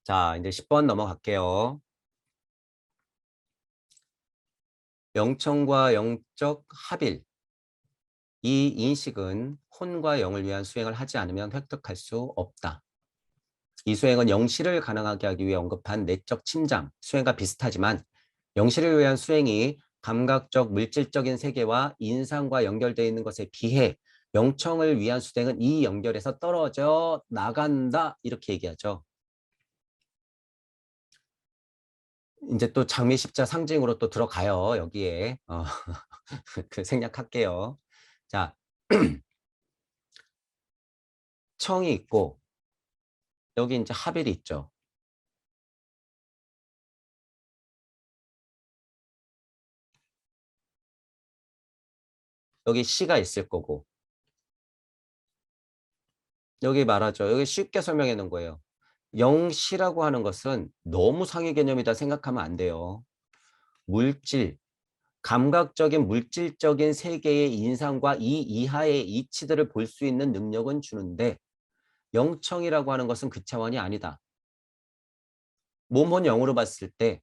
자, 이제 10번 넘어갈게요. 영청과 영적 합일. 이 인식은 혼과 영을 위한 수행을 하지 않으면 획득할 수 없다. 이 수행은 영시를 가능하게 하기 위해 언급한 내적 침잠, 수행과 비슷하지만 영시를 위한 수행이 감각적, 물질적인 세계와 인상과 연결되어 있는 것에 비해 영청을 위한 수행은 이 연결에서 떨어져 나간다. 이렇게 얘기하죠. 이제 또 장미 십자 상징으로 또 들어가요. 여기에. 그 생략할게요. 자, 청이 있고 여기 이제 합일이 있죠. 여기 시가 있을 거고 여기 말하죠. 여기 쉽게 설명해 놓은 거예요. 영시라고 하는 것은 너무 상위 개념이다 생각하면 안 돼요. 물질, 감각적인 물질적인 세계의 인상과 이 이하의 이치들을 볼 수 있는 능력은 주는데 영청이라고 하는 것은 그 차원이 아니다. 몸혼 영으로 봤을 때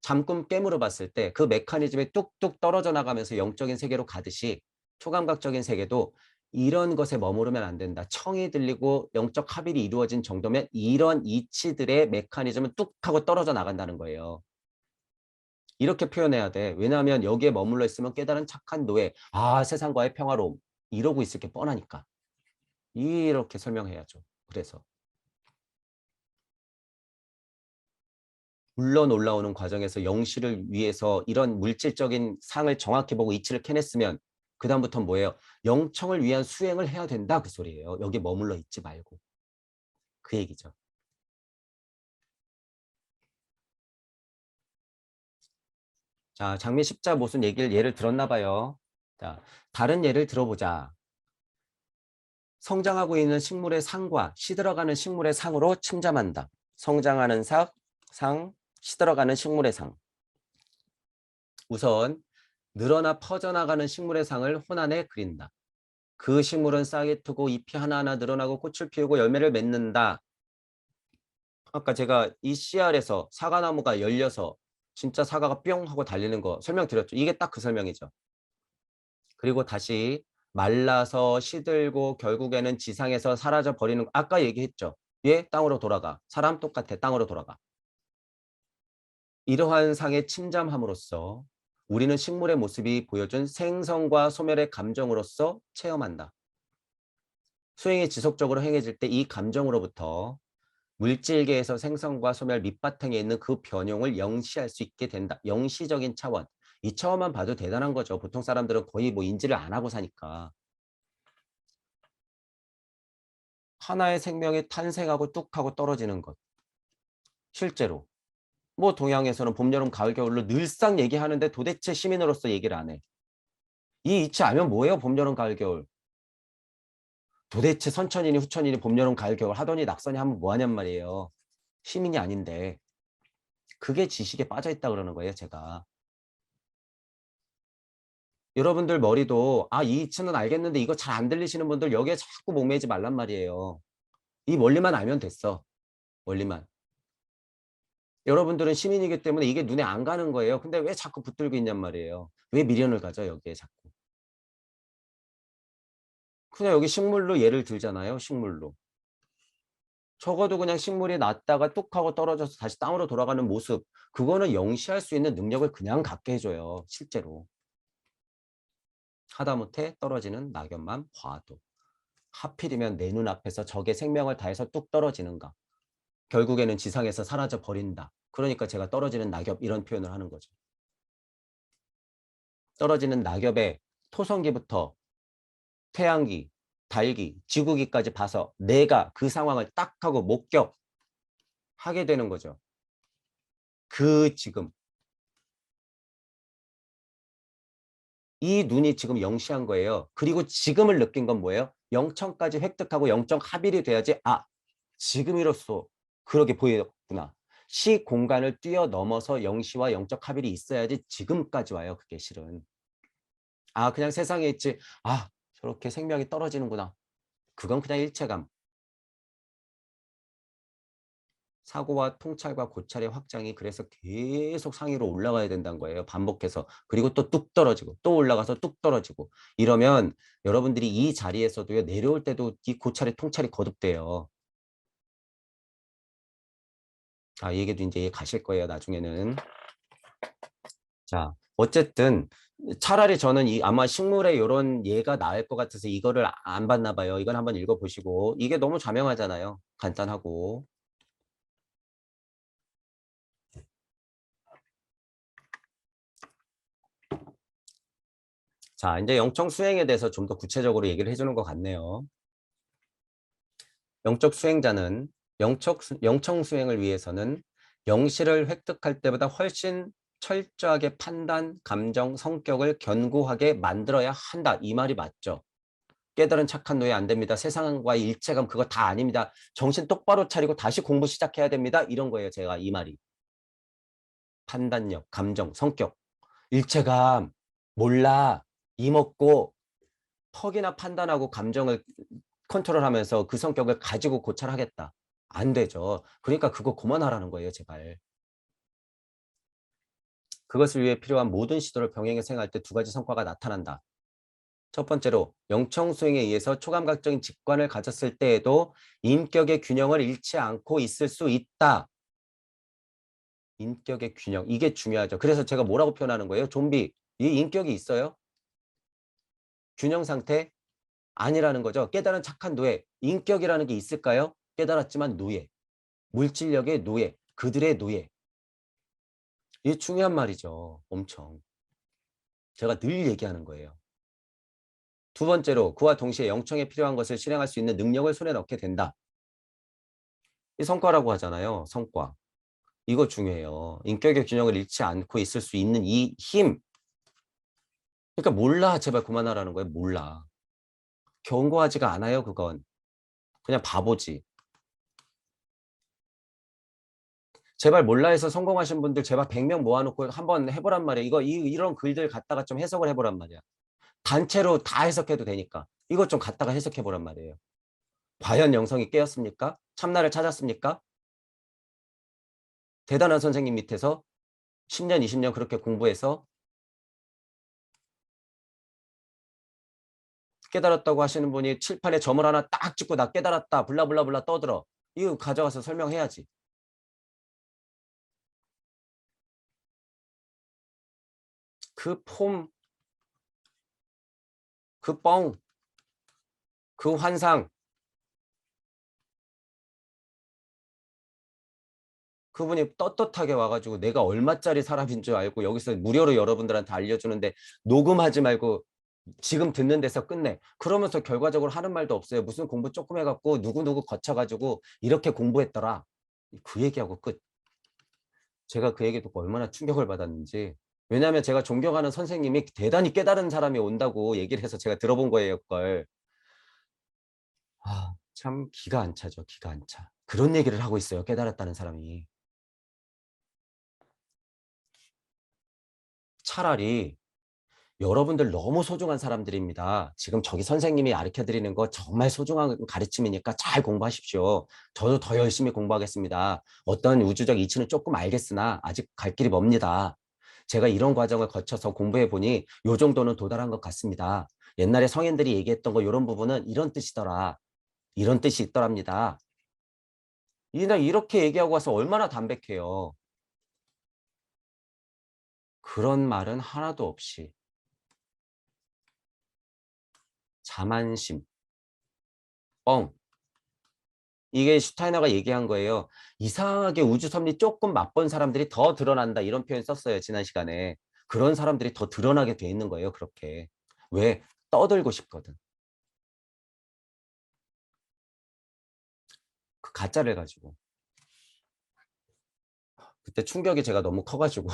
잠꿈 깨무로 봤을 때 그 메커니즘이 뚝뚝 떨어져 나가면서 영적인 세계로 가듯이 초감각적인 세계도 이런 것에 머무르면 안 된다. 청이 들리고 영적 합일이 이루어진 정도면 이런 이치들의 메커니즘은 뚝 하고 떨어져 나간다는 거예요. 이렇게 표현해야 돼. 왜냐하면 여기에 머물러 있으면 깨달은 착한 노예, 아 세상과의 평화로움 이러고 있을 게 뻔하니까. 이렇게 설명해야죠. 그래서 물론 올라오는 과정에서 영시를 위해서 이런 물질적인 상을 정확히 보고 이치를 캐냈으면 그다음부터는 뭐예요? 영청을 위한 수행을 해야 된다 그 소리예요. 여기 머물러 있지 말고. 그 얘기죠. 자, 장미 십자 무슨 얘기를 예를 들었나 봐요. 자, 다른 예를 들어보자. 성장하고 있는 식물의 상과 시들어가는 식물의 상으로 침잠한다. 성장하는 상, 시들어가는 식물의 상. 우선 늘어나 퍼져나가는 식물의 상을 혼안에 그린다. 그 식물은 싹이 트고 잎이 하나하나 늘어나고 꽃을 피우고 열매를 맺는다. 아까 제가 이 씨알에서 사과나무가 열려서 진짜 사과가 뿅 하고 달리는 거 설명드렸죠. 이게 딱 그 설명이죠. 그리고 다시 말라서 시들고 결국에는 지상에서 사라져 버리는 거. 아까 얘기했죠. 얘 땅으로 돌아가. 사람 똑같아. 땅으로 돌아가. 이러한 상에 침잠함으로써 우리는 식물의 모습이 보여준 생성과 소멸의 감정으로서 체험한다. 수행이 지속적으로 행해질 때 이 감정으로부터 물질계에서 생성과 소멸 밑바탕에 있는 그 변형을 영시할 수 있게 된다. 영시적인 차원. 이 차원만 봐도 대단한 거죠. 보통 사람들은 거의 뭐 인지를 안 하고 사니까. 하나의 생명이 탄생하고 뚝 하고 떨어지는 것. 실제로. 뭐 동양에서는 봄, 여름, 가을, 겨울로 늘상 얘기하는데 도대체 시민으로서 얘기를 안 해. 이 이치 알면 뭐예요? 봄, 여름, 가을, 겨울. 도대체 선천이니 후천이니 봄, 여름, 가을, 겨울 하더니 낙선이 하면 뭐 하냔 말이에요. 시민이 아닌데. 그게 지식에 빠져 있다 그러는 거예요, 제가. 여러분들 머리도 이 이치는 알겠는데 이거 잘 안 들리시는 분들 여기에 자꾸 목매지 말란 말이에요. 이 원리만 알면 됐어. 원리만. 여러분들은 시민이기 때문에 이게 눈에 안 가는 거예요. 근데 왜 자꾸 붙들고 있냔 말이에요. 왜 미련을 가져 여기에 자꾸. 그냥 여기 식물로 예를 들잖아요. 식물로. 적어도 그냥 식물이 났다가 뚝 하고 떨어져서 다시 땅으로 돌아가는 모습. 그거는 영시할 수 있는 능력을 그냥 갖게 해줘요. 실제로. 하다못해 떨어지는 낙엽만 봐도. 하필이면 내 눈앞에서 적의 생명을 다해서 뚝 떨어지는가. 결국에는 지상에서 사라져 버린다. 그러니까 제가 떨어지는 낙엽 이런 표현을 하는 거죠. 떨어지는 낙엽의 토성기부터 태양기, 달기, 지구기까지 봐서 내가 그 상황을 딱 하고 목격하게 되는 거죠. 그 지금. 이 눈이 지금 영시한 거예요. 그리고 지금을 느낀 건 뭐예요? 영청까지 획득하고 영청 합일이 돼야지 지금이로써 그렇게 보였구나. 시 공간을 뛰어넘어서 영시와 영적 합일이 있어야지 지금까지 와요. 그게 실은. 그냥 세상에 있지. 저렇게 생명이 떨어지는구나. 그건 그냥 일체감. 사고와 통찰과 고찰의 확장이 그래서 계속 상위로 올라가야 된다는 거예요. 반복해서. 그리고 또 뚝 떨어지고 또 올라가서 뚝 떨어지고. 이러면 여러분들이 이 자리에서도요. 내려올 때도 이 고찰의 통찰이 거듭돼요. 자, 이 얘기도 이제 가실 거예요. 나중에는. 자, 어쨌든 차라리 저는 이 아마 식물의 이런 예가 나을 것 같아서 이거를 안 봤나 봐요. 이건 한번 읽어보시고. 이게 너무 자명하잖아요. 간단하고. 자, 이제 영청 수행에 대해서 좀 더 구체적으로 얘기를 해주는 것 같네요. 영적 수행자는 영청 수행을 위해서는 영실을 획득할 때보다 훨씬 철저하게 판단, 감정, 성격을 견고하게 만들어야 한다. 이 말이 맞죠? 깨달은 착한 노예 안 됩니다. 세상과의 일체감 그거 다 아닙니다. 정신 똑바로 차리고 다시 공부 시작해야 됩니다. 이런 거예요. 제가 이 말이. 판단력, 감정, 성격, 일체감, 몰라, 이먹고 턱이나 판단하고 감정을 컨트롤하면서 그 성격을 가지고 고찰하겠다. 안 되죠. 그러니까 그거 그만하라는 거예요. 제발. 그것을 위해 필요한 모든 시도를 병행해서 행할 때 두 가지 성과가 나타난다. 첫 번째로 영청 수행에 의해서 초감각적인 직관을 가졌을 때에도 인격의 균형을 잃지 않고 있을 수 있다. 인격의 균형. 이게 중요하죠. 그래서 제가 뭐라고 표현하는 거예요? 좀비. 이 인격이 있어요? 균형 상태? 아니라는 거죠. 깨달은 착한 노예. 인격이라는 게 있을까요? 깨달았지만 노예. 물질력의 노예. 그들의 노예. 이게 중요한 말이죠. 엄청. 제가 늘 얘기하는 거예요. 두 번째로 그와 동시에 영청에 필요한 것을 실행할 수 있는 능력을 손에 넣게 된다. 이 성과라고 하잖아요. 성과. 이거 중요해요. 인격의 균형을 잃지 않고 있을 수 있는 이 힘. 그러니까 몰라. 제발 그만하라는 거예요. 몰라. 견고하지가 않아요. 그건. 그냥 바보지. 제발 몰라해서 성공하신 분들 제발 100명 모아놓고 한번 해보란 말이에요. 이런 글들 갖다가 좀 해석을 해보란 말이야. 단체로 다 해석해도 되니까. 이것 좀 갖다가 해석해보란 말이에요. 과연 영성이 깨었습니까? 참나를 찾았습니까? 대단한 선생님 밑에서 10년, 20년 그렇게 공부해서 깨달았다고 하시는 분이 칠판에 점을 하나 딱 찍고 나 깨달았다. 블라블라블라 떠들어. 이거 가져가서 설명해야지. 그 폼, 그 뻥, 그 환상, 그분이 떳떳하게 와가지고 내가 얼마짜리 사람인 줄 알고 여기서 무료로 여러분들한테 알려주는데 녹음하지 말고 지금 듣는 데서 끝내. 그러면서 결과적으로 하는 말도 없어요. 무슨 공부 조금 해갖고 누구누구 거쳐가지고 이렇게 공부했더라. 그 얘기하고 끝. 제가 그 얘기 듣고 얼마나 충격을 받았는지. 왜냐하면 제가 존경하는 선생님이 대단히 깨달은 사람이 온다고 얘기를 해서 제가 들어본 거예요, 그걸. 아, 참 기가 안 차죠, 기가 안 차. 그런 얘기를 하고 있어요, 깨달았다는 사람이. 차라리 여러분들 너무 소중한 사람들입니다. 지금 저기 선생님이 가르쳐 드리는 거 정말 소중한 가르침이니까 잘 공부하십시오. 저도 더 열심히 공부하겠습니다. 어떤 우주적 이치는 조금 알겠으나 아직 갈 길이 멉니다. 제가 이런 과정을 거쳐서 공부해 보니 요 정도는 도달한 것 같습니다. 옛날에 성인들이 얘기했던 거 이런 부분은 이런 뜻이더라. 이런 뜻이 있더랍니다. 이렇게 얘기하고 와서 얼마나 담백해요. 그런 말은 하나도 없이 자만심, 뻥. 이게 슈타이너가 얘기한 거예요. 이상하게 우주 섭리 조금 맛본 사람들이 더 드러난다. 이런 표현 썼어요. 지난 시간에. 그런 사람들이 더 드러나게 돼 있는 거예요. 그렇게. 왜? 떠들고 싶거든. 그 가짜를 가지고. 그때 충격이 제가 너무 커가지고.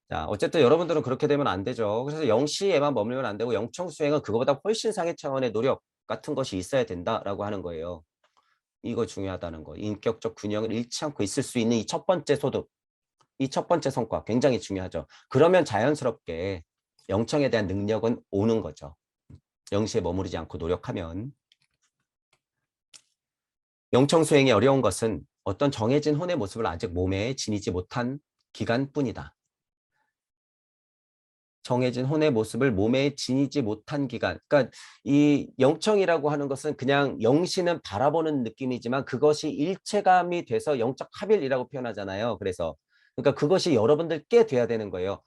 자, 어쨌든 여러분들은 그렇게 되면 안 되죠. 그래서 영시에만 머물면 안 되고 영청수행은 그거보다 훨씬 상위 차원의 노력 같은 것이 있어야 된다라고 하는 거예요. 이거 중요하다는 거. 인격적 균형을 잃지 않고 있을 수 있는 이 첫 번째 소득. 이 첫 번째 성과 굉장히 중요하죠. 그러면 자연스럽게 영청에 대한 능력은 오는 거죠. 영시에 머무르지 않고 노력하면. 영청 수행이 어려운 것은 어떤 정해진 혼의 모습을 아직 몸에 지니지 못한 기간뿐이다. 정해진 혼의 모습을 몸에 지니지 못한 기간. 그러니까 이 영청이라고 하는 것은 그냥 영신은 바라보는 느낌이지만 그것이 일체감이 돼서 영적 합일이라고 표현하잖아요. 그래서 그러니까 그것이 여러분들께 돼야 되는 거예요.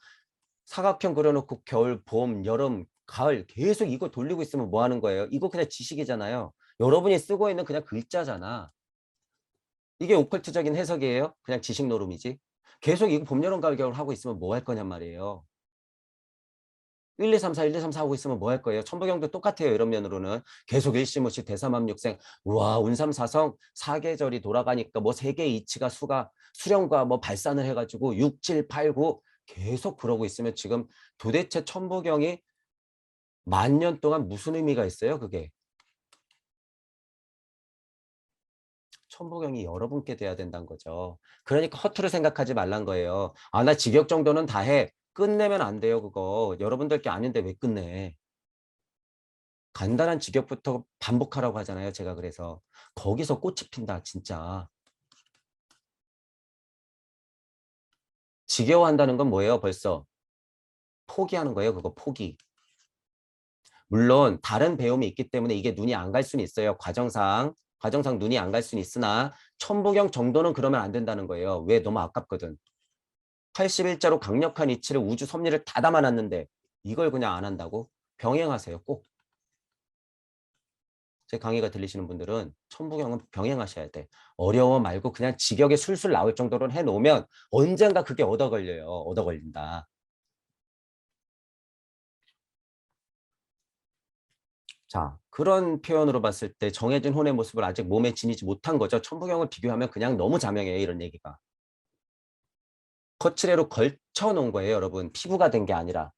사각형 그려놓고 겨울, 봄, 여름, 가을 계속 이거 돌리고 있으면 뭐 하는 거예요? 이거 그냥 지식이잖아요. 여러분이 쓰고 있는 그냥 글자잖아. 이게 오컬트적인 해석이에요? 그냥 지식 노름이지. 계속 이거 봄, 여름, 가을, 겨울 하고 있으면 뭐 할 거냔 말이에요. 1, 2, 3, 4, 1, 2, 3, 4 하고 있으면 뭐 할 거예요? 천부경도 똑같아요. 이런 면으로는. 계속 일시무시 대삼합육생. 와, 운삼사성 사계절이 돌아가니까 뭐 세계의 이치가 수령과 뭐 발산을 해가지고 6, 7, 8, 9 계속 그러고 있으면 지금 도대체 천부경이 10,000년 동안 무슨 의미가 있어요? 그게. 천부경이 여러분께 돼야 된다는 거죠. 그러니까 허투루 생각하지 말란 거예요. 아, 나 직역 정도는 다 해. 끝내면 안 돼요, 그거. 여러분들 게 아닌데 왜 끝내? 간단한 직역부터 반복하라고 하잖아요. 제가 그래서 거기서 꽃이 핀다 진짜. 지겨워한다는 건 뭐예요? 벌써 포기하는 거예요. 그거 포기. 물론 다른 배움이 있기 때문에 이게 눈이 안 갈 수는 있어요. 과정상 눈이 안 갈 수는 있으나 천부경 정도는 그러면 안 된다는 거예요. 왜? 너무 아깝거든. 81자로 강력한 이치를 우주 섭리를 다 담아놨는데 이걸 그냥 안 한다고? 병행하세요. 꼭. 제 강의가 들리시는 분들은 천부경은 병행하셔야 돼. 어려워 말고 그냥 직역에 술술 나올 정도로 해놓으면 언젠가 그게 얻어 걸려요. 얻어 걸린다. 자, 그런 표현으로 봤을 때 정해진 혼의 모습을 아직 몸에 지니지 못한 거죠. 천부경을 비교하면 그냥 너무 자명해요. 이런 얘기가. 거칠애로 걸쳐 놓은 거예요. 여러분. 피부가 된 게 아니라.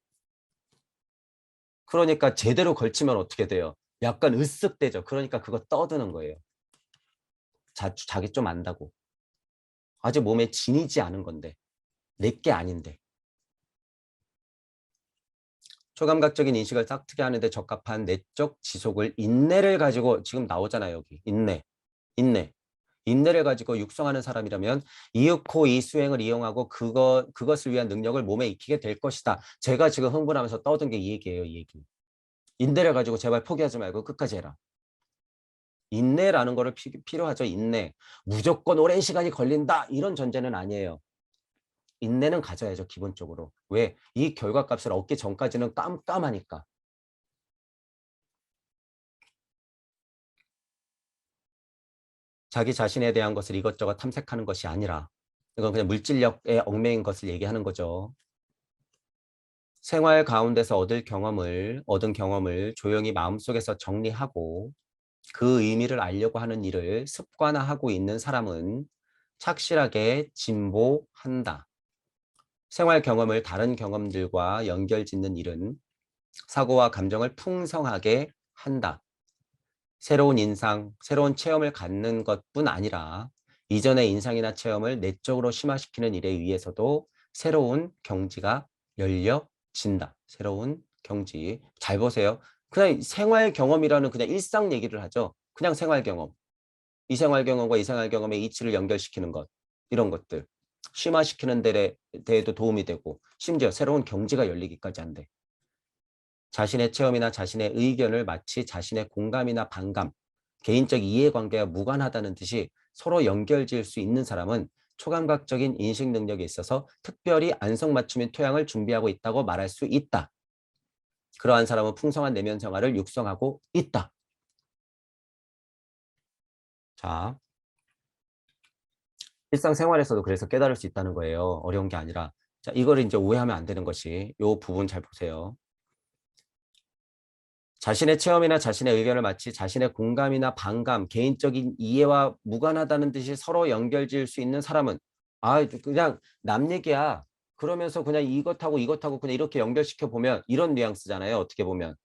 그러니까 제대로 걸치면 어떻게 돼요? 약간 으쓱대죠. 그러니까 그거 떠드는 거예요. 자기 좀 안다고. 아직 몸에 지니지 않은 건데. 내게 아닌데. 초감각적인 인식을 싹트게 하는데 적합한 내적 지속을 인내를 가지고 지금 나오잖아요. 여기. 인내. 인내. 인내를 가지고 육성하는 사람이라면 이윽고 이 수행을 이용하고 그것을 위한 능력을 몸에 익히게 될 것이다. 제가 지금 흥분하면서 떠든 게 이 얘기예요. 이 얘기. 인내를 가지고 제발 포기하지 말고 끝까지 해라. 인내라는 거를 필요하죠. 인내. 무조건 오랜 시간이 걸린다. 이런 전제는 아니에요. 인내는 가져야죠. 기본적으로. 왜? 이 결과값을 얻기 전까지는 깜깜하니까. 자기 자신에 대한 것을 이것저것 탐색하는 것이 아니라 이건 그냥 물질력에 얽매인 것을 얘기하는 거죠. 생활 가운데서 얻은 경험을 조용히 마음속에서 정리하고 그 의미를 알려고 하는 일을 습관화하고 있는 사람은 착실하게 진보한다. 생활 경험을 다른 경험들과 연결짓는 일은 사고와 감정을 풍성하게 한다. 새로운 인상, 새로운 체험을 갖는 것뿐 아니라 이전의 인상이나 체험을 내적으로 심화시키는 일에 의해서도 새로운 경지가 열려진다. 새로운 경지. 잘 보세요. 그냥 생활 경험이라는 그냥 일상 얘기를 하죠. 그냥 생활 경험. 이 생활 경험과 이 생활 경험의 이치를 연결시키는 것. 이런 것들. 심화시키는 데에도 도움이 되고 심지어 새로운 경지가 열리기까지 한대. 자신의 체험이나 자신의 의견을 마치 자신의 공감이나 반감, 개인적 이해관계와 무관하다는 듯이 서로 연결지을 수 있는 사람은 초감각적인 인식 능력에 있어서 특별히 안성맞춤인 토양을 준비하고 있다고 말할 수 있다. 그러한 사람은 풍성한 내면 생활을 육성하고 있다. 자, 일상생활에서도 그래서 깨달을 수 있다는 거예요. 어려운 게 아니라. 자, 이거를 이제 오해하면 안 되는 것이 이 부분 잘 보세요. 자신의 체험이나 자신의 의견을 마치 자신의 공감이나 반감, 개인적인 이해와 무관하다는 듯이 서로 연결지을 수 있는 사람은 그냥 남 얘기야. 그러면서 그냥 이것하고 그냥 이렇게 연결시켜 보면 이런 뉘앙스잖아요. 어떻게 보면.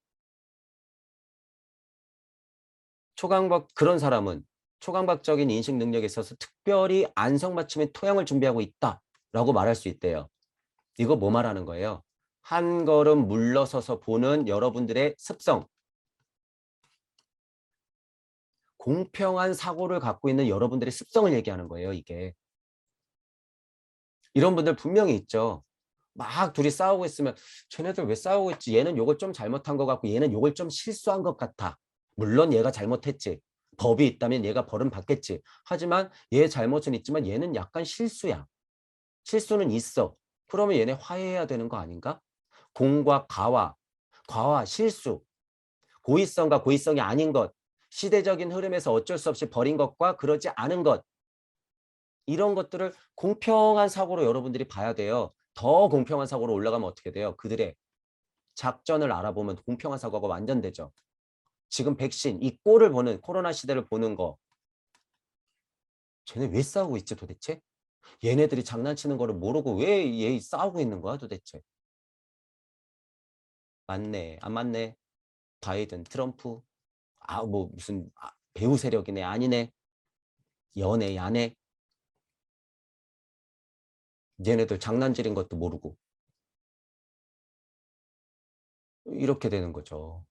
그런 사람은 초강박적인 인식 능력에 있어서 특별히 안성맞춤의 토양을 준비하고 있다라고 말할 수 있대요. 이거 뭐 말하는 거예요? 한 걸음 물러서서 보는 여러분들의 습성, 공평한 사고를 갖고 있는 여러분들의 습성을 얘기하는 거예요, 이게. 이런 분들 분명히 있죠. 막 둘이 싸우고 있으면 쟤네들 왜 싸우고 있지? 얘는 요걸 좀 잘못한 것 같고 얘는 요걸 좀 실수한 것 같아. 물론 얘가 잘못했지. 법이 있다면 얘가 벌은 받겠지. 하지만 얘 잘못은 있지만 얘는 약간 실수야. 실수는 있어. 그러면 얘네 화해해야 되는 거 아닌가? 공과 가와, 과와 실수, 고의성과 고의성이 아닌 것, 시대적인 흐름에서 어쩔 수 없이 버린 것과 그러지 않은 것, 이런 것들을 공평한 사고로 여러분들이 봐야 돼요. 더 공평한 사고로 올라가면 어떻게 돼요? 그들의 작전을 알아보면 공평한 사고가 완전되죠. 지금 백신, 이 꼴을 보는, 코로나 시대를 보는 거, 쟤네 왜 싸우고 있지 도대체? 얘네들이 장난치는 거를 모르고 왜 얘 싸우고 있는 거야 도대체? 맞네, 안 맞네. 바이든, 트럼프, 뭐 무슨 배우 세력이네, 아니네, 연애, 야네. 얘네들 장난질인 것도 모르고 이렇게 되는 거죠.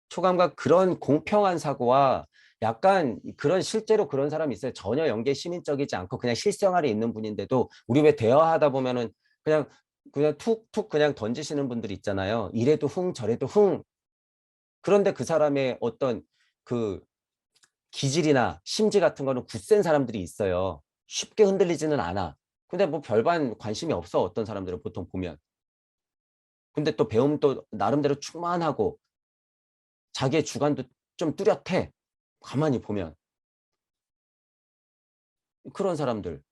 초감각 그런 공평한 사고와 약간 그런 실제로 그런 사람이 있어요. 전혀 연계 시민적이지 않고 그냥 실생활에 있는 분인데도 우리 왜 대화하다 보면은 그냥 툭툭 그냥 던지시는 분들이 있잖아요. 이래도 흥 저래도 흥. 그런데 그 사람의 어떤 그 기질이나 심지 같은 거는 굳센 사람들이 있어요. 쉽게 흔들리지는 않아. 근데 뭐 별반 관심이 없어 어떤 사람들은 보통 보면. 근데 또 배움도 나름대로 충만하고 자기의 주관도 좀 뚜렷해. 가만히 보면. 그런 사람들.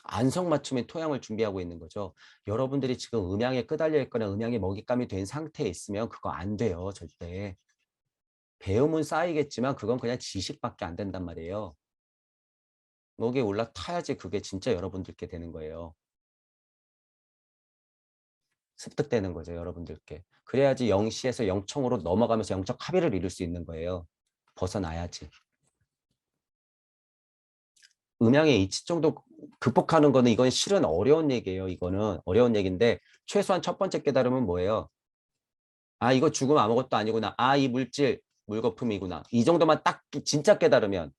안성맞춤의 토양을 준비하고 있는 거죠. 여러분들이 지금 음양에 끄달려 있거나 음양에 먹잇감이 된 상태에 있으면 그거 안 돼요. 절대. 배움은 쌓이겠지만 그건 그냥 지식밖에 안 된단 말이에요. 거기에 올라타야지 그게 진짜 여러분들께 되는 거예요. 습득되는 거죠. 여러분들께. 그래야지 영시에서 영청으로 넘어가면서 영적 합의를 이룰 수 있는 거예요. 벗어나야지. 음양의 이치 정도 극복하는 거는 이건 실은 어려운 얘기예요. 이거는 어려운 얘기인데 최소한 첫 번째 깨달음은 뭐예요? 아, 이거 죽음 아무것도 아니구나. 아, 이 물질 물거품이구나. 이 정도만 딱 진짜 깨달으면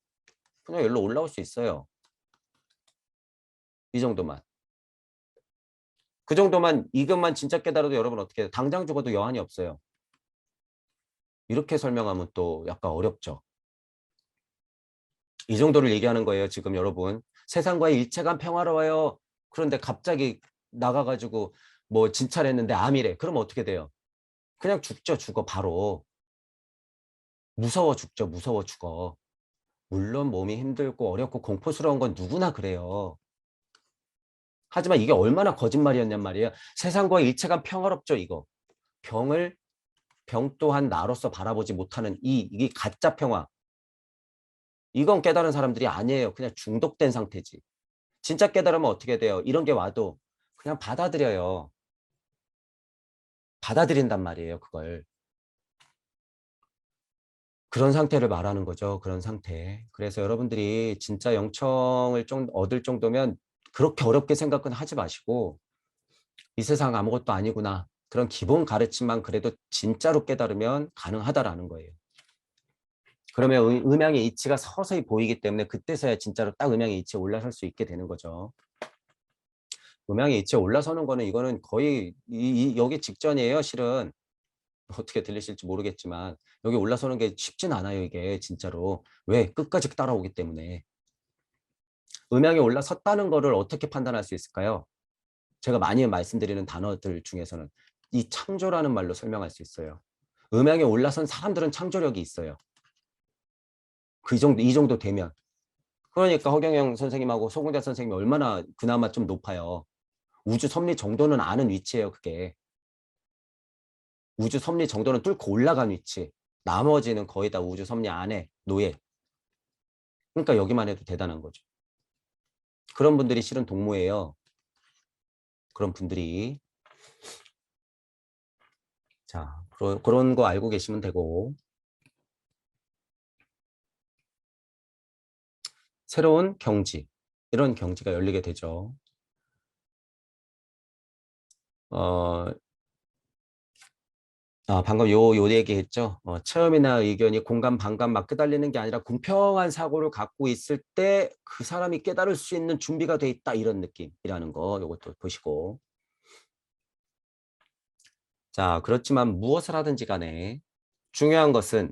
그냥 여기로 올라올 수 있어요. 이 정도만. 그 정도만 이것만 진짜 깨달아도 여러분 어떻게 해요? 당장 죽어도 여한이 없어요. 이렇게 설명하면 또 약간 어렵죠. 이 정도를 얘기하는 거예요. 지금 여러분. 세상과의 일체감 평화로워요. 그런데 갑자기 나가가지고 뭐 진찰했는데 암이래. 그러면 어떻게 돼요? 그냥 죽죠. 죽어 바로. 무서워 죽죠. 무서워 죽어. 물론 몸이 힘들고 어렵고 공포스러운 건 누구나 그래요. 하지만 이게 얼마나 거짓말이었냔 말이에요. 세상과 일체가 평화롭죠, 이거. 병을 병 또한 나로서 바라보지 못하는 이게 가짜 평화. 이건 깨달은 사람들이 아니에요. 그냥 중독된 상태지. 진짜 깨달으면 어떻게 돼요? 이런 게 와도 그냥 받아들여요. 받아들인단 말이에요, 그걸. 그런 상태를 말하는 거죠. 그런 상태. 그래서 여러분들이 진짜 영청을 좀 얻을 정도면 그렇게 어렵게 생각은 하지 마시고 이 세상 아무것도 아니구나. 그런 기본 가르침만 그래도 진짜로 깨달으면 가능하다라는 거예요. 그러면 음양의 이치가 서서히 보이기 때문에 그때서야 진짜로 딱 음양의 이치에 올라설 수 있게 되는 거죠. 음양의 이치에 올라서는 거는 이거는 거의 여기 직전이에요. 실은 어떻게 들리실지 모르겠지만 여기 올라서는 게 쉽진 않아요. 이게 진짜로. 왜? 끝까지 따라오기 때문에. 음양에 올라섰다는 거를 어떻게 판단할 수 있을까요? 제가 많이 말씀드리는 단어들 중에서는 이 창조라는 말로 설명할 수 있어요. 음향에 올라선 사람들은 창조력이 있어요. 이 정도 되면. 그러니까 허경영 선생님하고 송은자 선생님이 얼마나 그나마 좀 높아요. 우주 섭리 정도는 아는 위치예요, 그게. 우주 섭리 정도는 뚫고 올라간 위치. 나머지는 거의 다 우주 섭리 안에 노예. 그러니까 여기만 해도 대단한 거죠. 그런 분들이 실은 동무예요. 그런 분들이. 자, 그런 거 알고 계시면 되고. 새로운 경지. 이런 경지가 열리게 되죠. 어, 방금 요 얘기했죠. 체험이나 의견이 공감, 반감 막 끄달리는 게 아니라 공평한 사고를 갖고 있을 때 그 사람이 깨달을 수 있는 준비가 돼 있다 이런 느낌이라는 거 요것도 보시고. 자, 그렇지만 무엇을 하든지 간에 중요한 것은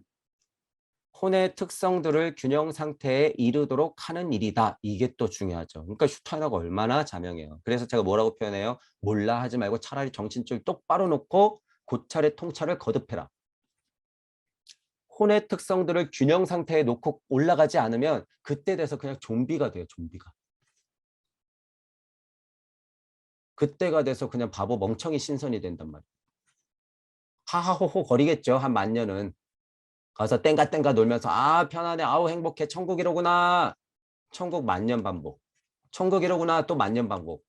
혼의 특성들을 균형 상태에 이르도록 하는 일이다. 이게 또 중요하죠. 그러니까 슈타이너가 얼마나 자명해요. 그래서 제가 뭐라고 표현해요? 몰라 하지 말고 차라리 정신줄 똑바로 놓고 고찰의 통찰을 거듭해라. 혼의 특성들을 균형 상태에 놓고 올라가지 않으면 그때 돼서 그냥 좀비가 돼요. 좀비가. 그때가 돼서 그냥 바보 멍청이 신선이 된단 말이에요. 하하호호 거리겠죠. 한 10,000년은. 가서 땡가땡가 놀면서 편하네. 아우 행복해. 천국이로구나. 천국 10,000년 반복. 천국이로구나. 또 10,000년 반복.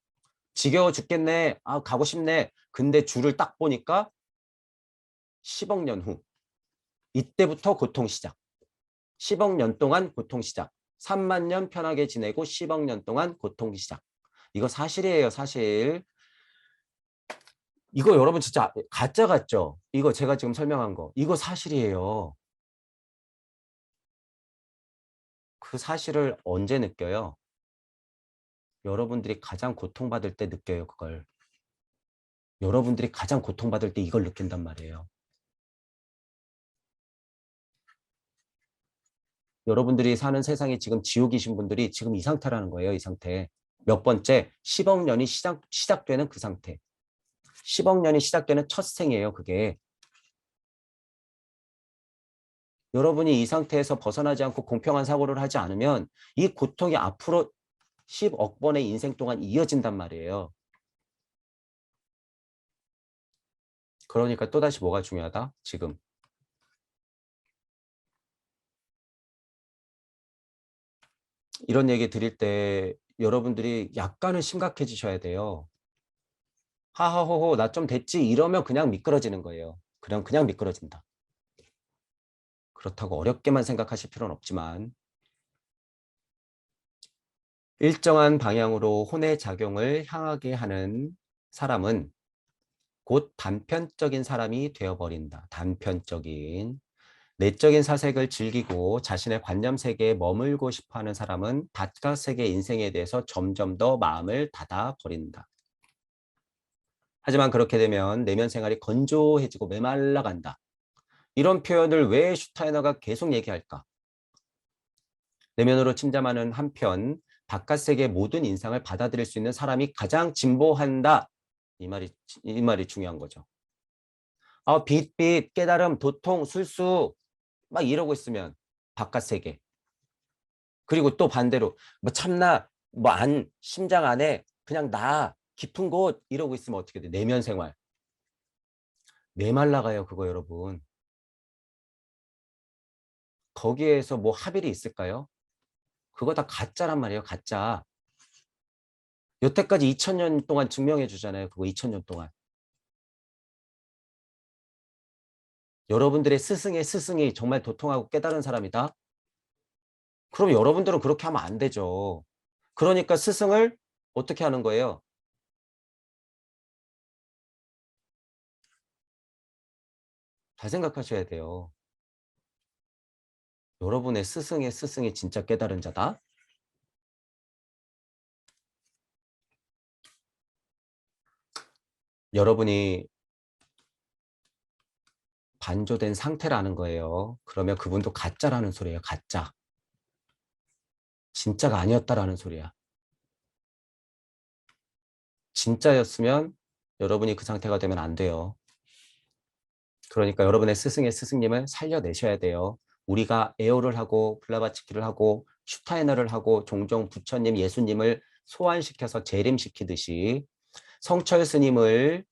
지겨워 죽겠네. 가고 싶네. 근데 줄을 딱 보니까 10억 년 후. 이때부터 고통 시작. 10억 년 동안 고통 시작. 3만 년 편하게 지내고 10억 년 동안 고통 시작. 이거 사실이에요, 사실. 이거 여러분 진짜 가짜 같죠? 이거 제가 지금 설명한 거. 이거 사실이에요. 그 사실을 언제 느껴요? 여러분들이 가장 고통받을 때 느껴요, 그걸. 여러분들이 가장 고통받을 때 이걸 느낀단 말이에요. 여러분들이 사는 세상이 지금 지옥이신 분들이 지금 이 상태라는 거예요, 이 상태. 몇 번째, 10억 년이 시작되는 그 상태. 10억 년이 시작되는 첫 생이에요, 그게. 여러분이 이 상태에서 벗어나지 않고 공평한 사고를 하지 않으면 이 고통이 앞으로 10억 번의 인생 동안 이어진단 말이에요. 그러니까 또다시 뭐가 중요하다? 지금. 이런 얘기 드릴 때 여러분들이 약간은 심각해지셔야 돼요. 하하호호 나 좀 됐지 이러면 그냥 미끄러지는 거예요. 그냥 미끄러진다. 그렇다고 어렵게만 생각하실 필요는 없지만 일정한 방향으로 혼의 작용을 향하게 하는 사람은 곧 단편적인 사람이 되어버린다. 단편적인. 내적인 사색을 즐기고 자신의 관념 세계에 머물고 싶어하는 사람은 바깥세계 인생에 대해서 점점 더 마음을 닫아버린다. 하지만 그렇게 되면 내면 생활이 건조해지고 메말라간다. 이런 표현을 왜 슈타이너가 계속 얘기할까? 내면으로 침잠하는 한편 바깥 세계의 모든 인상을 받아들일 수 있는 사람이 가장 진보한다. 이 말이 중요한 거죠. 빛, 깨달음, 도통, 술수 막 이러고 있으면 바깥 세계. 그리고 또 반대로 뭐 참나, 심장 안에 그냥 나 깊은 곳 이러고 있으면 어떻게 돼? 내면 생활. 메말라가요, 그거 여러분. 거기에서 뭐 합일이 있을까요? 그거 다 가짜란 말이에요, 가짜. 여태까지 2000년 동안 증명해 주잖아요. 그거 2000년 동안. 여러분들의 스승의 스승이 정말 도통하고 깨달은 사람이다? 그럼 여러분들은 그렇게 하면 안 되죠. 그러니까 스승을 어떻게 하는 거예요? 잘 생각하셔야 돼요. 여러분의 스승의 스승이 진짜 깨달은 자다? 여러분이 반조된 상태라는 거예요. 그러면 그분도 가짜라는 소리예요. 가짜. 진짜가 아니었다라는 소리야. 진짜였으면 여러분이 그 상태가 되면 안 돼요. 그러니까 여러분의 스승의 스승님을 살려내셔야 돼요. 우리가 에어를 하고 블라바츠키를 하고 슈타이너를 하고 종종 부처님, 예수님을 소환시켜서 재림시키듯이 성철 스님을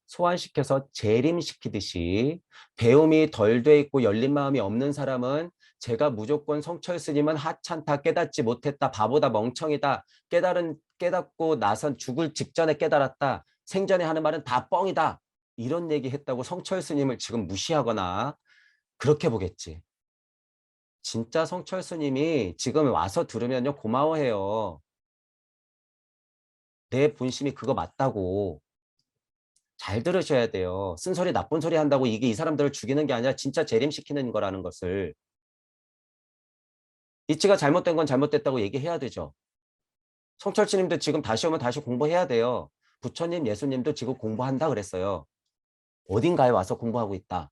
소환시켜서 재림시키듯이 배움이 덜 돼 있고 열린 마음이 없는 사람은 제가 무조건 성철 스님은 하찮다, 깨닫지 못했다, 바보다, 멍청이다, 깨닫고 나선 죽을 직전에 깨달았다, 생전에 하는 말은 다 뻥이다, 이런 얘기 했다고 성철 스님을 지금 무시하거나 그렇게 보겠지. 진짜 성철 스님이 지금 와서 들으면요 고마워해요. 내 본심이 그거 맞다고. 잘 들으셔야 돼요. 쓴소리 나쁜 소리 한다고 이게 이 사람들을 죽이는 게 아니라 진짜 재림시키는 거라는 것을. 이치가 잘못된 건 잘못됐다고 얘기해야 되죠. 성철스님도 지금 다시 오면 다시 공부해야 돼요. 부처님, 예수님도 지금 공부한다 그랬어요. 어딘가에 와서 공부하고 있다.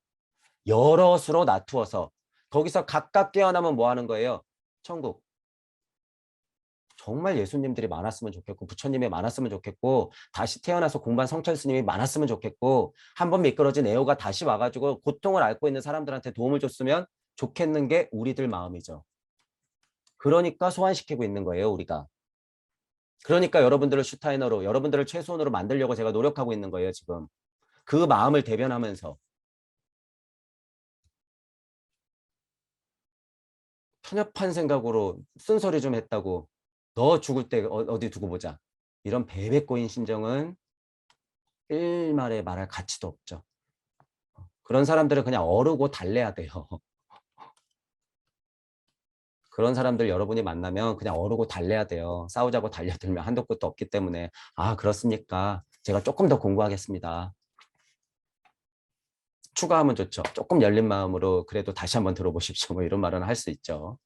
여럿으로 나투어서 거기서 각각 깨어나면 뭐 하는 거예요? 천국. 정말 예수님들이 많았으면 좋겠고 부처님이 많았으면 좋겠고 다시 태어나서 공부한 성철 스님이 많았으면 좋겠고 한번 미끄러진 애호가 다시 와가지고 고통을 앓고 있는 사람들한테 도움을 줬으면 좋겠는 게 우리들 마음이죠. 그러니까 소환시키고 있는 거예요, 우리가. 그러니까 여러분들을 슈타이너로, 여러분들을 최소한으로 만들려고 제가 노력하고 있는 거예요, 지금. 그 마음을 대변하면서. 편협한 생각으로 쓴소리 좀 했다고 너 죽을 때 어디 두고 보자. 이런 베베꼬인 심정은 일말에 말할 가치도 없죠. 그런 사람들은 그냥 어르고 달래야 돼요. 그런 사람들 여러분이 만나면 그냥 어르고 달래야 돼요. 싸우자고 달려들면 한도 끝도 없기 때문에. 아, 그렇습니까? 제가 조금 더 공부하겠습니다. 추가하면 좋죠. 조금 열린 마음으로 그래도 다시 한번 들어보십시오. 뭐 이런 말은 할 수 있죠.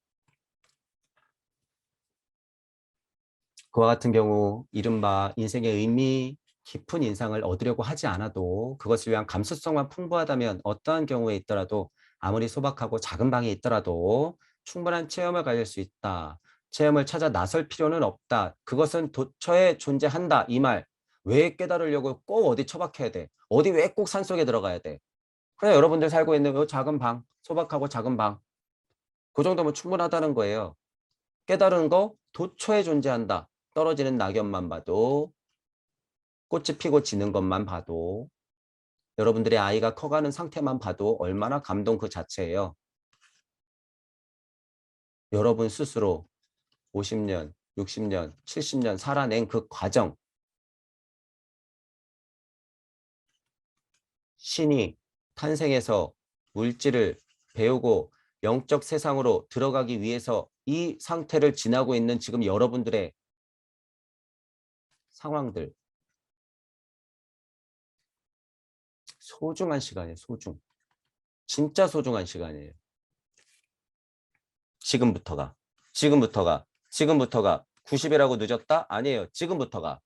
그와 같은 경우 이른바 인생의 의미 깊은 인상을 얻으려고 하지 않아도 그것을 위한 감수성만 풍부하다면 어떠한 경우에 있더라도 아무리 소박하고 작은 방에 있더라도 충분한 체험을 가질 수 있다. 체험을 찾아 나설 필요는 없다. 그것은 도처에 존재한다. 이 말. 왜 깨달으려고 꼭 어디 처박혀야 돼? 어디 왜 꼭 산속에 들어가야 돼? 그냥 여러분들 살고 있는 이 작은 방, 소박하고 작은 방. 그 정도면 충분하다는 거예요. 깨달은 거 도처에 존재한다. 떨어지는 낙엽만 봐도 꽃이 피고 지는 것만 봐도 여러분들의 아이가 커가는 상태만 봐도 얼마나 감동 그 자체예요. 여러분 스스로 50년, 60년, 70년 살아낸 그 과정 신이 탄생해서 물질을 배우고 영적 세상으로 들어가기 위해서 이 상태를 지나고 있는 지금 여러분들의 상황들 소중한 시간이에요. 소중. 진짜 소중한 시간이에요. 지금부터가. 지금부터가. 지금부터가. 90이라고 늦었다? 아니에요. 지금부터가.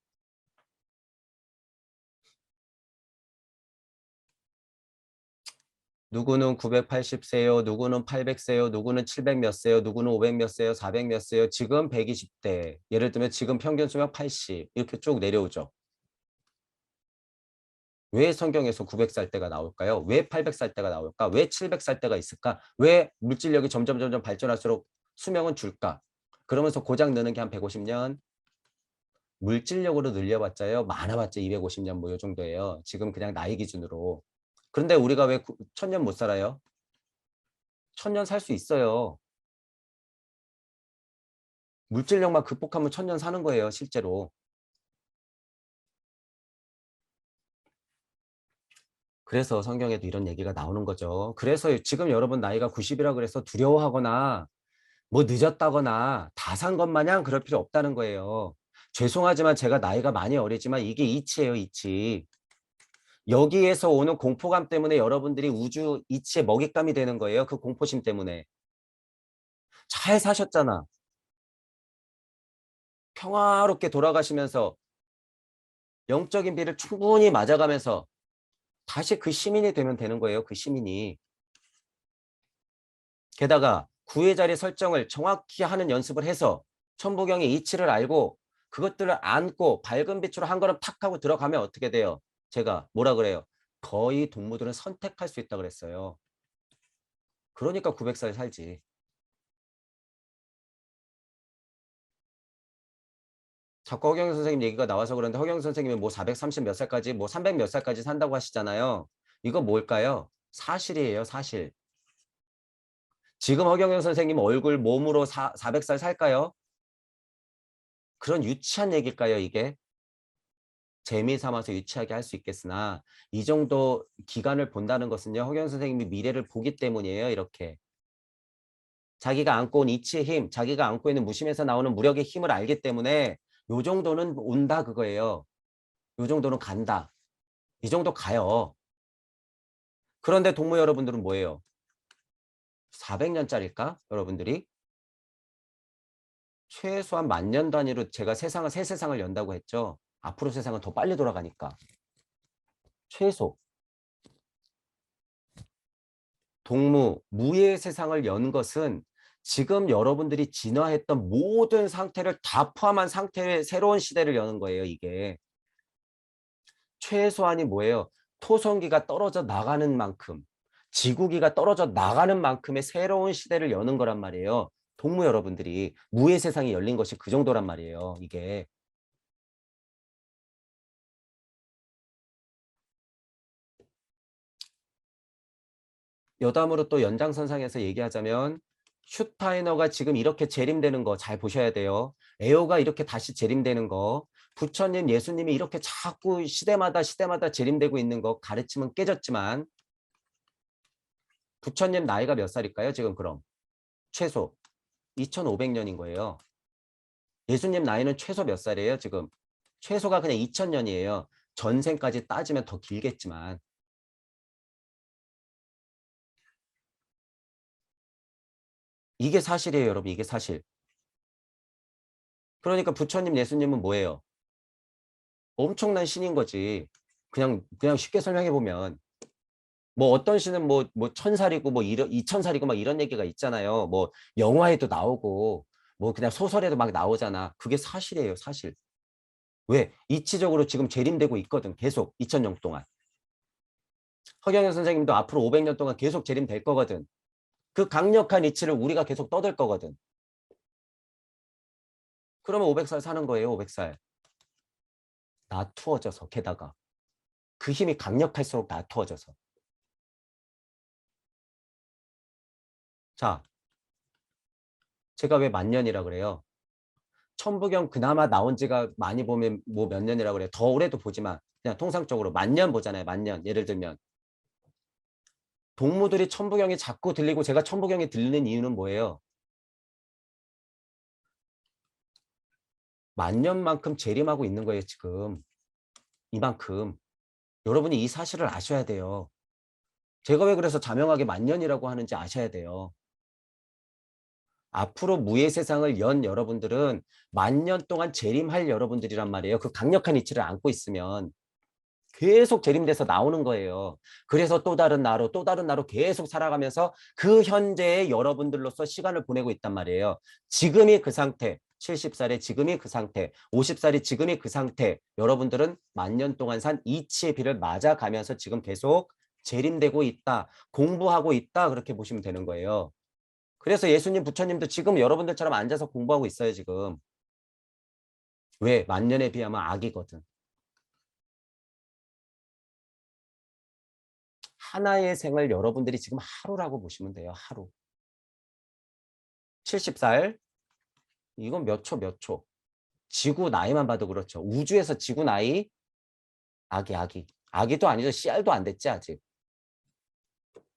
누구는 980세요. 누구는 800세요. 누구는 700 몇 세요. 누구는 500 몇 세요. 400 몇 세요. 지금 120대. 예를 들면 지금 평균 수명 80. 이렇게 쭉 내려오죠. 왜 성경에서 900살 때가 나올까요? 왜 800살 때가 나올까? 왜 700살 때가 있을까? 왜 물질력이 점점 발전할수록 수명은 줄까? 그러면서 고작 느는 게 한 150년. 물질력으로 늘려봤자요. 많아봤자 250년 뭐 이 정도예요. 지금 그냥 나이 기준으로. 그런데 우리가 왜 1000년 못 살아요? 1000년 살 수 있어요. 물질력만 극복하면 1000년 사는 거예요. 실제로. 그래서 성경에도 이런 얘기가 나오는 거죠. 그래서 지금 여러분 나이가 90이라 그래서 두려워하거나 뭐 늦었다거나 다 산 것 마냥 그럴 필요 없다는 거예요. 죄송하지만 제가 나이가 많이 어리지만 이게 이치예요. 이치. 여기에서 오는 공포감 때문에 여러분들이 우주 이치의 먹잇감이 되는 거예요. 그 공포심 때문에. 잘 사셨잖아. 평화롭게 돌아가시면서 영적인 비를 충분히 맞아가면서 다시 그 시민이 되면 되는 거예요. 그 시민이. 게다가 구의 자리 설정을 정확히 하는 연습을 해서 천부경의 이치를 알고 그것들을 안고 밝은 빛으로 한 걸음 탁 하고 들어가면 어떻게 돼요? 제가 뭐라 그래요? 거의 동무들은 선택할 수 있다 그랬어요. 그러니까 900살 살지. 자꾸 허경 선생님 얘기가 나와서 그런데 허경 선생님이 뭐 430 몇 살까지 뭐 300 몇 살까지 산다고 하시잖아요. 이거 뭘까요? 사실이에요, 사실. 지금 허경영 선생님 얼굴 몸으로 400살 살까요? 그런 유치한 얘기일까요, 이게? 재미 삼아서 유치하게 할 수 있겠으나 이 정도 기간을 본다는 것은요. 허경 선생님이 미래를 보기 때문이에요. 이렇게. 자기가 안고 온 이치의 힘, 자기가 안고 있는 무심에서 나오는 무력의 힘을 알기 때문에 요 정도는 온다 그거예요. 요 정도는 간다. 이 정도 가요. 그런데 동무 여러분들은 뭐예요? 400년짜리일까? 여러분들이? 최소한 10,000년 단위로 제가 새 세상을 연다고 했죠. 앞으로 세상은 더 빨리 돌아가니까. 최소. 무의 세상을 연 것은 지금 여러분들이 진화했던 모든 상태를 다 포함한 상태의 새로운 시대를 여는 거예요, 이게. 최소한이 뭐예요? 토성기가 떨어져 나가는 만큼, 지구기가 떨어져 나가는 만큼의 새로운 시대를 여는 거란 말이에요. 동무 여러분들이 무의 세상이 열린 것이 그 정도란 말이에요, 이게. 여담으로 또 연장선상에서 얘기하자면 슈타이너가 지금 이렇게 재림되는 거 잘 보셔야 돼요. 에오가 이렇게 다시 재림되는 거, 부처님, 예수님이 이렇게 자꾸 시대마다 재림되고 있는 거 가르침은 깨졌지만 부처님 나이가 몇 살일까요? 지금 그럼 최소 2500년인 거예요. 예수님 나이는 최소 몇 살이에요? 지금 최소가 그냥 2000년이에요. 전생까지 따지면 더 길겠지만 이게 사실이에요, 여러분. 이게 사실. 그러니까 부처님, 예수님은 뭐예요? 엄청난 신인 거지. 그냥 쉽게 설명해 보면 뭐 어떤 신은 뭐 1000살이고 뭐 2000살이고 막 이런 얘기가 있잖아요. 뭐 영화에도 나오고 뭐 그냥 소설에도 막 나오잖아. 그게 사실이에요, 사실. 왜? 이치적으로 지금 재림되고 있거든. 계속 2000년 동안. 허경영 선생님도 앞으로 500년 동안 계속 재림될 거거든. 그 강력한 이치를 우리가 계속 떠들 거거든. 그러면 500살 사는 거예요, 500살. 나투어져서 게다가 그 힘이 강력할수록 나투어져서. 자, 제가 왜 만년이라 그래요? 천부경 그나마 나온 지가 많이 보면 뭐 몇 년이라고 그래요. 더 오래도 보지만 그냥 통상적으로 10,000년 보잖아요. 10,000년. 예를 들면 동무들이 천부경이 자꾸 들리고 제가 천부경이 들리는 이유는 뭐예요? 10,000년만큼 재림하고 있는 거예요. 지금 이만큼. 여러분이 이 사실을 아셔야 돼요. 제가 왜 그래서 자명하게 10,000년이라고 하는지 아셔야 돼요. 앞으로 무의 세상을 연 여러분들은 10,000년 동안 재림할 여러분들이란 말이에요. 그 강력한 이치를 안고 있으면. 계속 재림돼서 나오는 거예요. 그래서 또 다른 나로 계속 살아가면서 그 현재의 여러분들로서 시간을 보내고 있단 말이에요. 지금이 그 상태, 70살의 지금이 그 상태, 50살이 지금이 그 상태, 여러분들은 10,000년 동안 산 이치의 비를 맞아가면서 지금 계속 재림되고 있다, 공부하고 있다, 그렇게 보시면 되는 거예요. 그래서 예수님, 부처님도 지금 여러분들처럼 앉아서 공부하고 있어요, 지금. 왜? 10,000년에 비하면 악이거든. 하나의 생을 여러분들이 지금 하루라고 보시면 돼요. 하루. 70살. 이건 몇 초, 몇 초. 지구 나이만 봐도 그렇죠. 우주에서 지구 나이 아기. 아기도 아니죠. 씨알도 안 됐지 아직.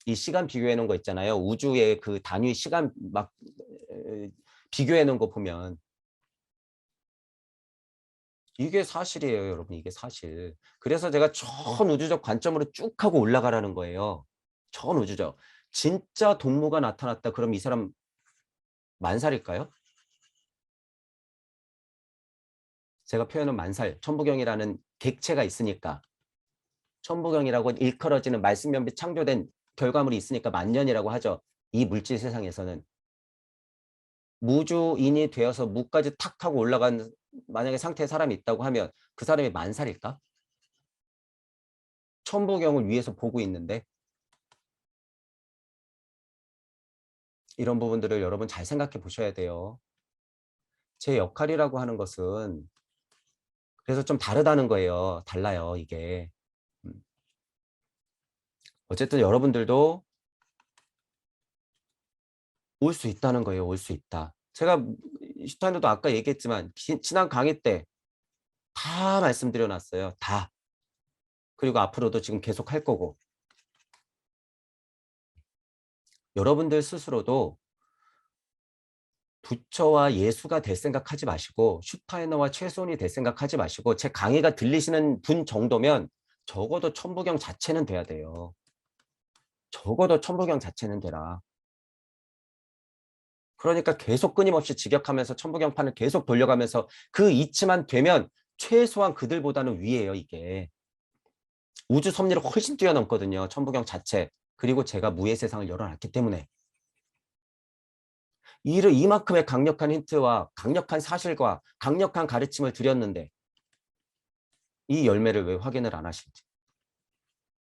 이 시간 비교해 놓은 거 있잖아요. 우주의 그 단위 시간 막 비교해 놓은 거 보면 이게 사실이에요, 여러분. 이게 사실. 그래서 제가 전우주적 관점으로 쭉 하고 올라가라는 거예요. 전우주적. 진짜 동무가 나타났다. 그럼 이 사람 10,000살일까요? 제가 표현은 만살, 천부경이라는 객체가 있으니까 천부경이라고 일컬어지는 말씀연비 창조된 결과물이 있으니까 만년이라고 하죠. 이 물질 세상에서는 무주인이 되어서 무까지 탁 하고 올라간 만약에 상태의 사람이 있다고 하면 그 사람이 10,000살일까? 천부경을 위해서 보고 있는데 이런 부분들을 여러분 잘 생각해 보셔야 돼요. 제 역할이라고 하는 것은 그래서 좀 다르다는 거예요. 달라요, 이게. 음. 어쨌든 여러분들도 올 수 있다는 거예요. 올 수 있다. 제가 슈타인도 아까 얘기했지만 지난 강의 때 다 말씀드려 놨어요. 다. 그리고 앞으로도 지금 계속 할 거고. 여러분들 스스로도 부처와 예수가 될 생각하지 마시고 슈타이너와 최소원이 될 생각하지 마시고 제 강의가 들리시는 분 정도면 적어도 천부경 자체는 돼야 돼요. 적어도 천부경 자체는 되라. 그러니까 계속 끊임없이 직역하면서 천부경판을 계속 돌려가면서 그 이치만 되면 최소한 그들보다는 위에요, 이게. 우주 섭리를 훨씬 뛰어넘거든요, 천부경 자체. 그리고 제가 무의 세상을 열어놨기 때문에. 이만큼의 강력한 힌트와 강력한 사실과 강력한 가르침을 드렸는데 이 열매를 왜 확인을 안 하실지.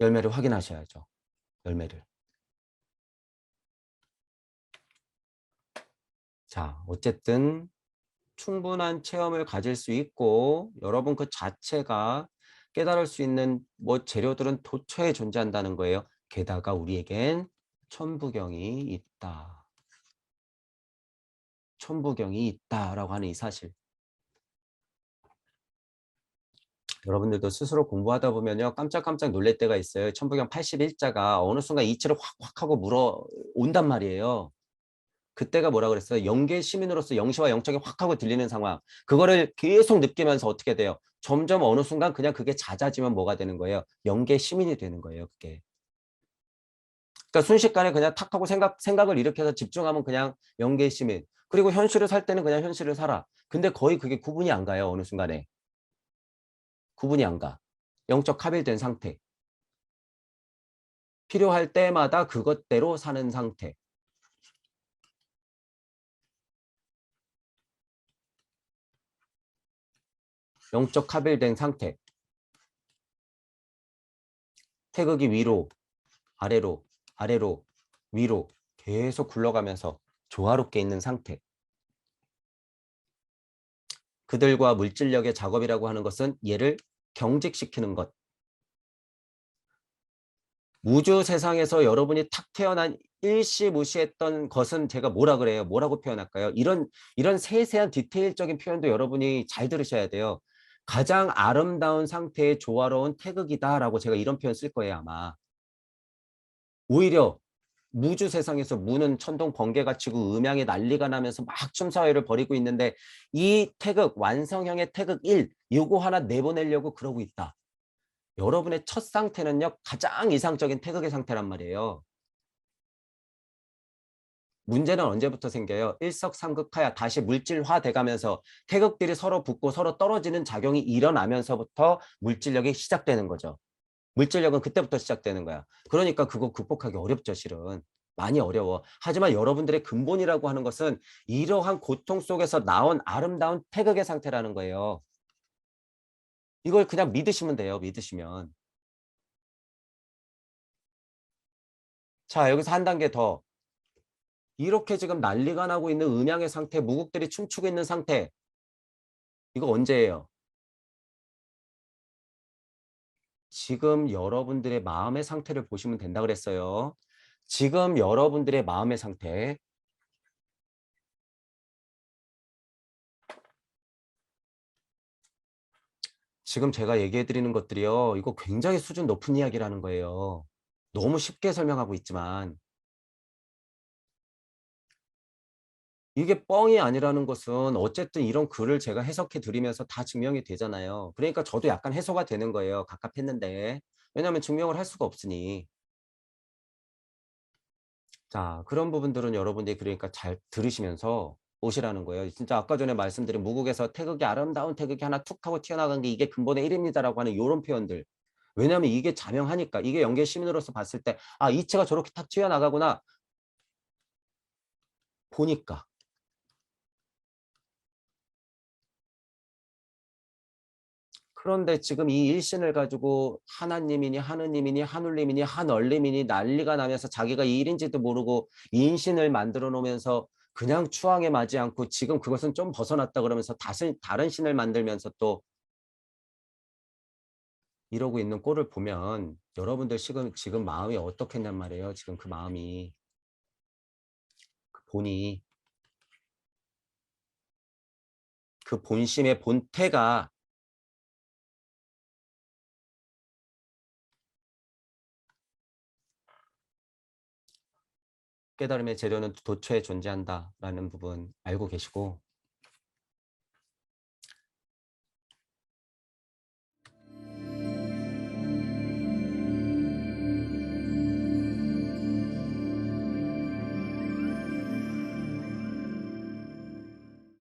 열매를 확인하셔야죠. 열매를. 자, 어쨌든 충분한 체험을 가질 수 있고 여러분 그 자체가 깨달을 수 있는 뭐 재료들은 도처에 존재한다는 거예요. 게다가 우리에겐 천부경이 있다. 천부경이 있다라고 하는 이 사실. 여러분들도 스스로 공부하다 보면요. 깜짝깜짝 놀랄 때가 있어요. 천부경 81자가 어느 순간 이치를 확확 하고 물어온단 말이에요. 그때가 뭐라 그랬어요? 영계 시민으로서 영시와 영적이 확 하고 들리는 상황. 그거를 계속 느끼면서 어떻게 돼요? 점점 어느 순간 그냥 그게 잦아지면 뭐가 되는 거예요? 영계 시민이 되는 거예요, 그게. 그러니까 순식간에 그냥 탁 하고 생각을 일으켜서 집중하면 그냥 영계 시민. 그리고 현실을 살 때는 그냥 현실을 살아. 근데 거의 그게 구분이 안 가요, 어느 순간에. 구분이 안 가. 영적 합일된 상태. 필요할 때마다 그것대로 사는 상태. 영적 합일된 상태. 태극이 위로, 아래로, 아래로, 위로 계속 굴러가면서 조화롭게 있는 상태. 그들과 물질력의 작업이라고 하는 것은 얘를 경직시키는 것. 우주 세상에서 여러분이 탁 태어난 일시무시했던 것은 제가 뭐라 그래요? 뭐라고 표현할까요? 이런 세세한 디테일적인 표현도 여러분이 잘 들으셔야 돼요. 가장 아름다운 상태의 조화로운 태극이다라고 제가 이런 표현 쓸 거예요, 아마. 오히려 무주 세상에서 무는 천둥 번개가 치고 음양이 난리가 나면서 막 춤사위를 벌이고 있는데 이 태극, 완성형의 태극 1, 이거 하나 내보내려고 그러고 있다. 여러분의 첫 상태는요. 가장 이상적인 태극의 상태란 말이에요. 문제는 언제부터 생겨요? 일석삼극하야 다시 물질화 돼가면서 태극들이 서로 붙고 서로 떨어지는 작용이 일어나면서부터 물질력이 시작되는 거죠. 물질력은 그때부터 시작되는 거야. 그러니까 그거 극복하기 어렵죠, 실은. 많이 어려워. 하지만 여러분들의 근본이라고 하는 것은 이러한 고통 속에서 나온 아름다운 태극의 상태라는 거예요. 이걸 그냥 믿으시면 돼요, 믿으시면. 자, 여기서 한 단계 더. 이렇게 지금 난리가 나고 있는 음양의 상태, 무국들이 춤추고 있는 상태. 이거 언제예요? 지금 여러분들의 마음의 상태를 보시면 된다 그랬어요. 지금 여러분들의 마음의 상태. 지금 제가 얘기해 드리는 것들이요. 이거 굉장히 수준 높은 이야기라는 거예요. 너무 쉽게 설명하고 있지만 이게 뻥이 아니라는 것은 어쨌든 이런 글을 제가 해석해 드리면서 다 증명이 되잖아요. 그러니까 저도 약간 해소가 되는 거예요. 갑갑했는데. 왜냐하면 증명을 할 수가 없으니. 자, 그런 부분들은 여러분들이 그러니까 잘 들으시면서 오시라는 거예요. 진짜 아까 전에 말씀드린 무국에서 태극이 아름다운 태극이 하나 툭 하고 튀어나간 게 이게 근본의 1입니다라고 하는 이런 표현들. 왜냐하면 이게 자명하니까 이게 영계 시민으로서 봤을 때 아, 이체가 저렇게 탁 튀어나가구나 보니까. 그런데 지금 이 일신을 가지고 하나님이니 하느님이니 하눌님이니 한얼림이니 난리가 나면서 자기가 이 일인지도 모르고 인신을 만들어 놓으면서 그냥 추앙에 맞지 않고 지금 그것은 좀 벗어났다 그러면서 다른 신을 만들면서 또 이러고 있는 꼴을 보면 여러분들 지금 마음이 어떻겠냔 말이에요. 지금 그 마음이 그 본이 그 본심의 본태가 깨달음의 재료는 도처에 존재한다라는 부분 알고 계시고